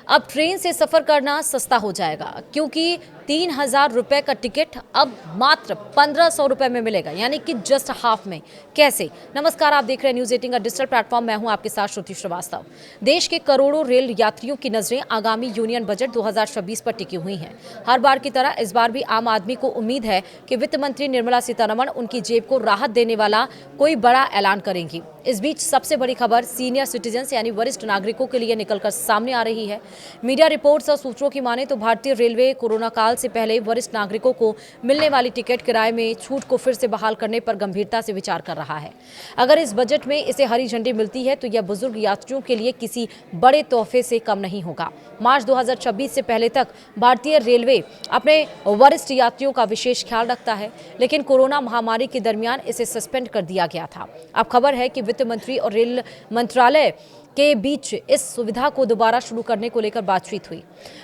अब ट्रेन से सफर करना सस्ता हो जाएगा क्योंकि 3,000 रुपए का टिकट अब मात्र 1,500 रुपए में मिलेगा, यानी कि जस्ट हाफ में। कैसे? नमस्कार, आप देख रहे हैं न्यूज 18 का डिजिटल प्लेटफॉर्म। मैं हूं आपके साथ श्रुति श्रीवास्तव। देश के करोड़ों रेल यात्रियों की नजरें आगामी यूनियन बजट 2026 पर टिकी हुई हैं। हर बार की तरह इस बार भी आम आदमी को उम्मीद है कि वित्त मंत्री निर्मला सीतारमण उनकी जेब को राहत देने वाला कोई बड़ा ऐलान करेंगी। इस बीच सबसे बड़ी खबर सीनियर सिटीजन्स यानी वरिष्ठ नागरिकों के लिए निकलकर सामने आ रही है। मीडिया रिपोर्ट्स और सूत्रों की माने तो भारतीय रेलवे कोरोना काल से पहले वरिष्ठ नागरिकों को मिलने वाली टिकट किराए में छूट को फिर से बहाल करने पर गंभीरता से विचार कर रहा है। अगर इस बजट में इसे हरी झंडी मिलती है तो यह बुजुर्ग यात्रियों के लिए किसी बड़े तोहफे से कम नहीं होगा। मार्च 2026 से पहले तक भारतीय रेलवे अपने वरिष्ठ यात्रियों का विशेष ख्याल रखता है, लेकिन कोरोना महामारी के दरमियान इसे सस्पेंड कर दिया गया था। अब खबर है कि वित्त मंत्री और रेल मंत्रालय के बीच इस सुविधा को दोबारा शुरू करने को लेकर बातचीत हुई।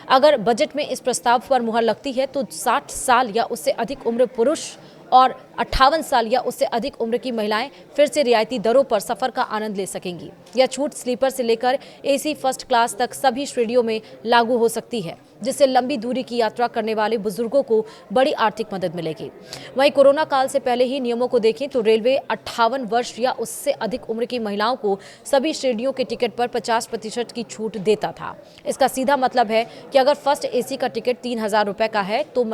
अगर बजट में इस प्रस्ताव पर मुहर लगती है तो 60 साल या उससे अधिक उम्र पुरुष और 58 साल या उससे अधिक उम्र की महिलाएं फिर से रियायती दरों पर सफर का आनंद ले सकेंगी। यह छूट स्लीपर से लेकर एसी फर्स्ट क्लास तक सभी श्रेणियों में लागू हो सकती है, जिससे लंबी दूरी की यात्रा करने वाले बुजुर्गों को बड़ी आर्थिक मदद मिलेगी। वहीं कोरोना काल से पहले ही नियमों को देखें तो रेलवे 58 वर्ष या उससे अधिक उम्र की महिलाओं को सभी श्रेणियों के टिकट पर 50% की छूट देता था। इसका सीधा मतलब है कि अगर फर्स्ट एसी का टिकट 3,000 रुपए का है तो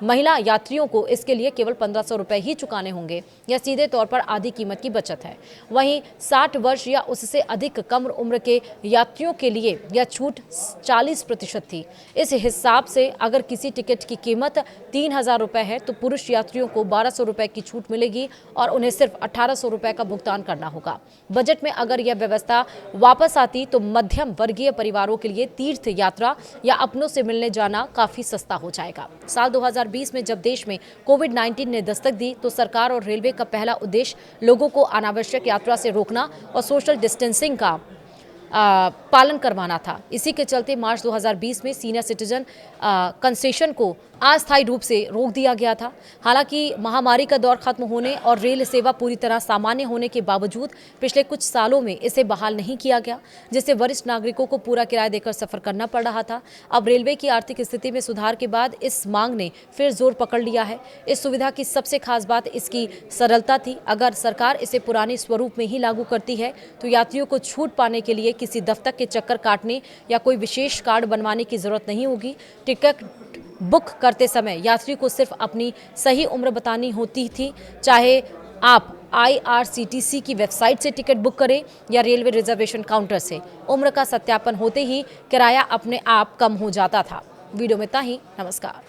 महिला यात्रियों को इसके लिए केवल 1,500 रुपए ही चुकाने होंगे। यह सीधे तौर पर आधी कीमत की बचत है। वहीं 60 वर्ष या उससे अधिक कम उम्र के यात्रियों के लिए यह छूट 40% थी। इस हिसाब से अगर किसी टिकट की कीमत 3,000 रुपए है तो पुरुष यात्रियों को 1,200 रुपए की छूट मिलेगी और उन्हें सिर्फ 1,800 रुपए का भुगतान करना होगा। बजट में अगर यह व्यवस्था वापस आती तो मध्यम वर्गीय परिवारों के लिए तीर्थ यात्रा या अपनों से मिलने जाना काफी सस्ता हो जाएगा। साल 2020 में जब देश में कोविड-19 ने दस्तक दी तो सरकार और रेलवे का पहला उद्देश्य लोगों को अनावश्यक यात्रा से रोकना और सोशल डिस्टेंसिंग का पालन करवाना था। इसी के चलते मार्च 2020 में सीनियर सिटीजन कंसेशन को अस्थायी रूप से रोक दिया गया था। हालांकि महामारी का दौर खत्म होने और रेल सेवा पूरी तरह सामान्य होने के बावजूद पिछले कुछ सालों में इसे बहाल नहीं किया गया, जिससे वरिष्ठ नागरिकों को पूरा किराया देकर सफर करना पड़ रहा था। अब रेलवे की आर्थिक स्थिति में सुधार के बाद इस मांग ने फिर जोर पकड़ लिया है। इस सुविधा की सबसे खास बात इसकी सरलता थी। अगर सरकार इसे पुराने स्वरूप में ही लागू करती है तो यात्रियों को छूट पाने के लिए किसी दफ्तर के चक्कर काटने या कोई विशेष कार्ड बनवाने की जरूरत नहीं होगी। टिकट बुक करते समय यात्री को सिर्फ अपनी सही उम्र बतानी होती थी, चाहे आप IRCTC की वेबसाइट से टिकट बुक करें या रेलवे रिजर्वेशन काउंटर से। उम्र का सत्यापन होते ही किराया अपने आप कम हो जाता था। वीडियो में इतना ही। नमस्कार।